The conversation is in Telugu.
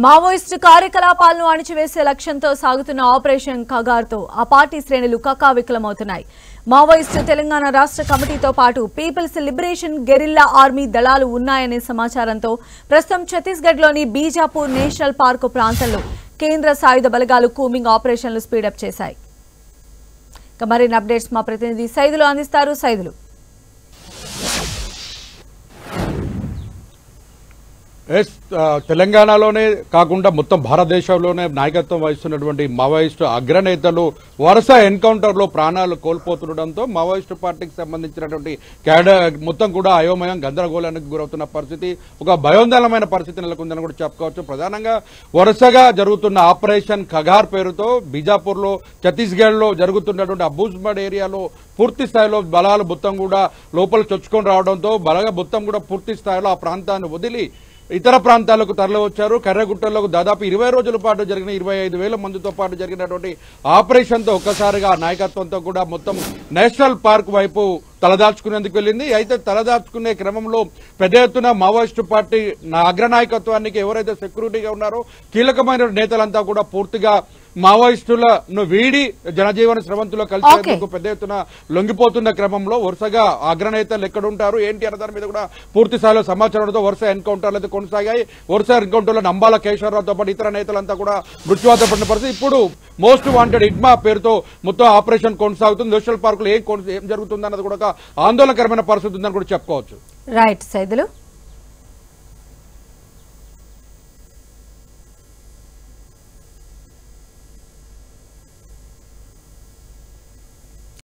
మావోయిస్టు కార్యకలాపాలను అణిచివేసే లక్ష్యంతో సాగుతున్న ఆపరేషన్ కగార్తో ఆ పార్టీ శ్రేణులు కకావికలమవుతున్నాయి. మావోయిస్టు తెలంగాణ రాష్ట్ర కమిటీతో పాటు పీపుల్స్ లిబరేషన్ గెరిల్లా ఆర్మీ దళాలు ఉన్నాయనే సమాచారంతో ప్రస్తుతం ఛత్తీస్గఢ్లోని బీజాపూర్ నేషనల్ పార్కు ప్రాంతంలో కేంద్ర సాయుధ బలగాలు కూంబింగ్ ఆపరేషన్లు స్పీడప్ చేశాయి. మరిన్ని అప్డేట్స్ మా ప్రతినిధి సైదులు అందిస్తారు. సైదులు, తెలంగాణలోనే కాకుండా మొత్తం భారతదేశంలోనే నాయకత్వం వహిస్తున్నటువంటి మావోయిస్టు అగ్రనేతలు వరుస ఎన్కౌంటర్లో ప్రాణాలు కోల్పోతుండటంతో మావోయిస్టు పార్టీకి సంబంధించినటువంటి క్యాడర్ మొత్తం కూడా అయోమయం గందరగోళానికి గురవుతున్న పరిస్థితి, ఒక భయోందోళనమైన పరిస్థితి నెలకొందని కూడా చెప్పుకోవచ్చు. ప్రధానంగా వరుసగా జరుగుతున్న ఆపరేషన్ కగార్ పేరుతో బీజాపూర్లో ఛత్తీస్గఢ్లో జరుగుతున్నటువంటి అబూజ్మడ్ ఏరియాలో పూర్తి స్థాయిలో బలాలు మొత్తం కూడా లోపల చొచ్చుకొని రావడంతో బలగా మొత్తం కూడా పూర్తి స్థాయిలో ఆ ప్రాంతాన్ని వదిలి ఇతర ప్రాంతాలకు తరలివచ్చారు. కర్రగుట్టలకు దాదాపు 20 రోజుల పాటు జరిగిన 25,000 మందితో పాటు జరిగినటువంటి ఆపరేషన్తో ఒక్కసారిగా నాయకత్వంతో కూడా మొత్తం నేషనల్ పార్క్ వైపు తలదాల్చుకునేందుకు వెళ్ళింది. అయితే తలదాల్చుకునే క్రమంలో పెద్ద ఎత్తున మావోయిస్టు పార్టీ అగ్రనాయకత్వానికి ఎవరైతే సెక్యూరిటీగా ఉన్నారో కీలకమైన నేతలంతా కూడా పూర్తిగా మావోయిస్టులను వీడి జనజీవన స్రవంతిలో కలిసేందుకు పెద్ద ఎత్తున లొంగిపోతున్న క్రమంలో వరుసగా అగ్రనేతలు ఎక్కడుంటారు ఏంటి అన్న దాని మీద కూడా పూర్తి స్థాయిలో సమాచారంతో వరుస ఎన్కౌంటర్లు అయితే కొనసాగాయి. వరుస ఎన్కౌంటర్లో నంబాల కేశవరావుతో పాటు ఇతర నేతలంతా కూడా మృత్యువాత పడిన పరిస్థితి. ఇప్పుడు మోస్ట్ వాంటెడ్ ఇడ్మా పేరుతో మొత్తం ఆపరేషన్ కొనసాగుతుంది. నేషనల్ పార్కులో ఏం జరుగుతుంది అన్నది కూడా ఆందోళనకరమైన పరిస్థితి ఉందని కూడా చెప్పుకోవచ్చు. రైట్ సైదులు.